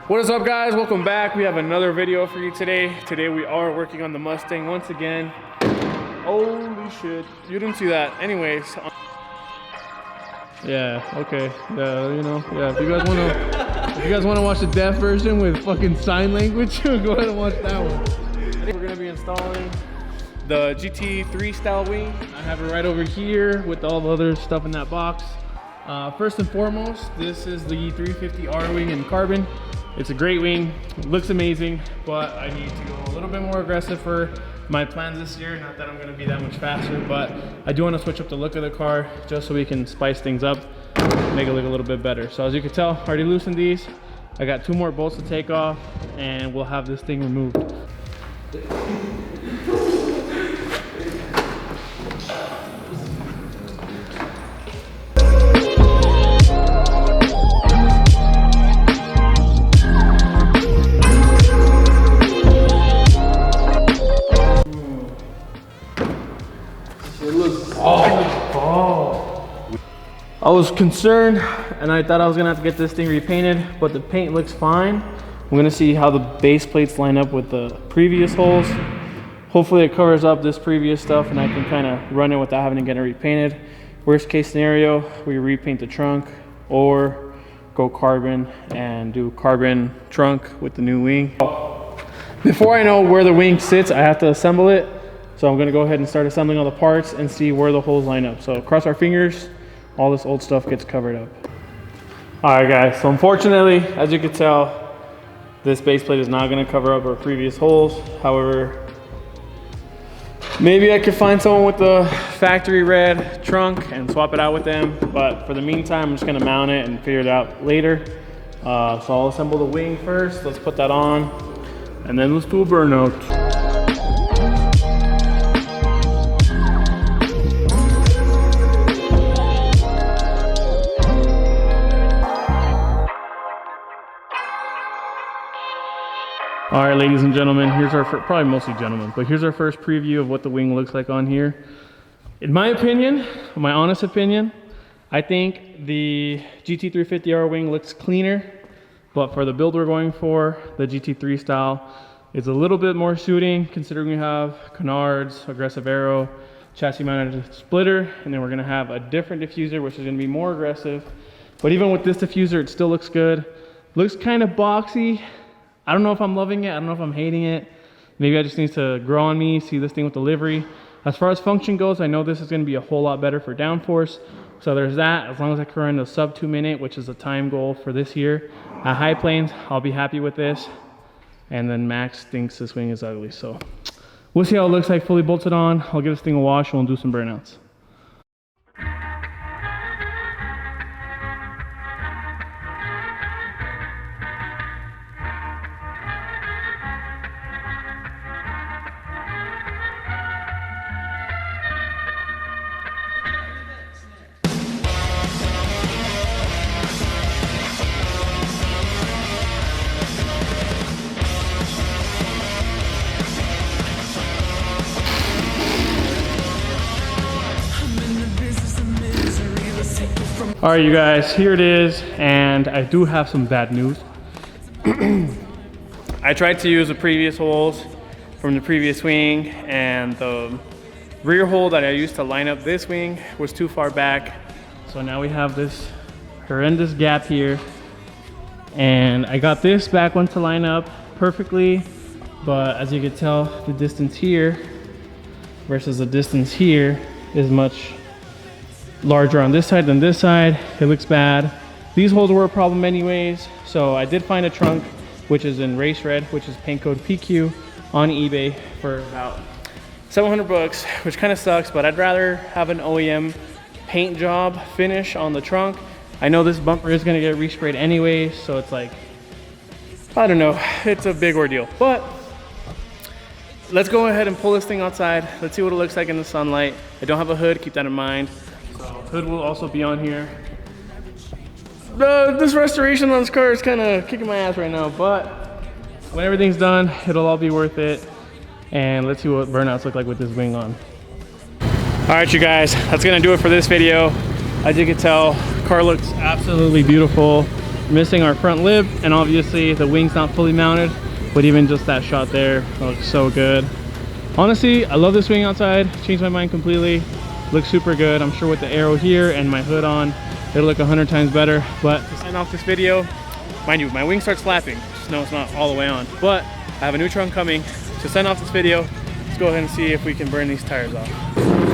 What is up, guys? Welcome back. We have another video for you today. Today we are working on the Mustang once again. Holy shit, you didn't see that. Anyways, yeah, okay, yeah, you know, yeah, if you guys want to watch the deaf version with fucking sign language, go ahead and watch that one. I think we're gonna be installing the GT3 style wing. I have it right over here with all the other stuff in that box. First and foremost, this is the 350R wing in carbon. It's a great wing, it looks amazing, but I need to go a little bit more aggressive for my plans this year. Not that I'm gonna be that much faster, but I do wanna switch up the look of the car just so we can spice things up, make it look a little bit better. So as you can tell, I already loosened these. I got 2 more bolts to take off and we'll have this thing removed. I was concerned and I thought I was gonna have to get this thing repainted, but the paint looks fine. I'm gonna see how the base plates line up with the previous holes. Hopefully it covers up this previous stuff and I can kind of run it without having to get it repainted. Worst case scenario, we repaint the trunk or go carbon and do carbon trunk with the new wing. Before I know where the wing sits, I have to assemble it. So I'm gonna go ahead and start assembling all the parts and see where the holes line up. So cross our fingers, all this old stuff gets covered up. All right, guys, so unfortunately, as you can tell, this base plate is not gonna cover up our previous holes. However, maybe I could find someone with the factory red trunk and swap it out with them. But for the meantime, I'm just gonna mount it and figure it out later. So I'll assemble the wing first. Let's put that on and then let's do a burnout. All right, ladies and gentlemen, here's our probably mostly gentlemen, but here's our first preview of what the wing looks like on here. In my opinion, my honest opinion, I think the GT350R wing looks cleaner, but for the build we're going for, the GT3 style, is a little bit more suiting considering we have canards, aggressive aero, chassis mounted splitter, and then we're gonna have a different diffuser, which is gonna be more aggressive. But even with this diffuser, it still looks good. Looks kind of boxy. I don't know if I'm loving it, I don't know if I'm hating it. Maybe I just need to grow on me, see this thing with the livery. As far as function goes, I know this is gonna be a whole lot better for downforce. So there's that, as long as I can run a sub 2 minute, which is a time goal for this year. At high planes, I'll be happy with this. And then Max thinks this wing is ugly. So we'll see how it looks like fully bolted on. I'll give this thing a wash and we'll do some burnouts. All right, you guys, here it is, and I do have some bad news. I tried to use the previous holes from the previous wing, and the rear hole that I used to line up this wing was too far back. So now we have this horrendous gap here, and I got this back one to line up perfectly, but as you can tell, the distance here versus the distance here is much larger on this side than this side. It looks bad. These holes were a problem anyways, so I did find a trunk which is in race red, which is paint code PQ on eBay for about 700 bucks, which kind of sucks, but I'd rather have an OEM paint job finish on the trunk. I know this bumper is going to get resprayed anyways, so it's like, I don't know, it's a big ordeal. But let's go ahead and pull this thing outside. Let's see what it looks like in the sunlight. I don't have a hood, keep that in mind. So hood will also be on here. This restoration on this car is kind of kicking my ass right now, but when everything's done, it'll all be worth it. And let's see what burnouts look like with this wing on. All right, you guys, that's gonna do it for this video. As you can tell, car looks absolutely beautiful. missing our front lip, and obviously the wing's not fully mounted, but even just that shot there looks so good. Honestly, I love this wing outside. Changed my mind completely. Looks super good. I'm sure with the arrow here and my hood on, it'll look 100 times better. But to sign off this video, mind you, my wing starts flapping. Just know it's not all the way on, but I have a new trunk coming. To sign off this video, let's go ahead and see if we can burn these tires off.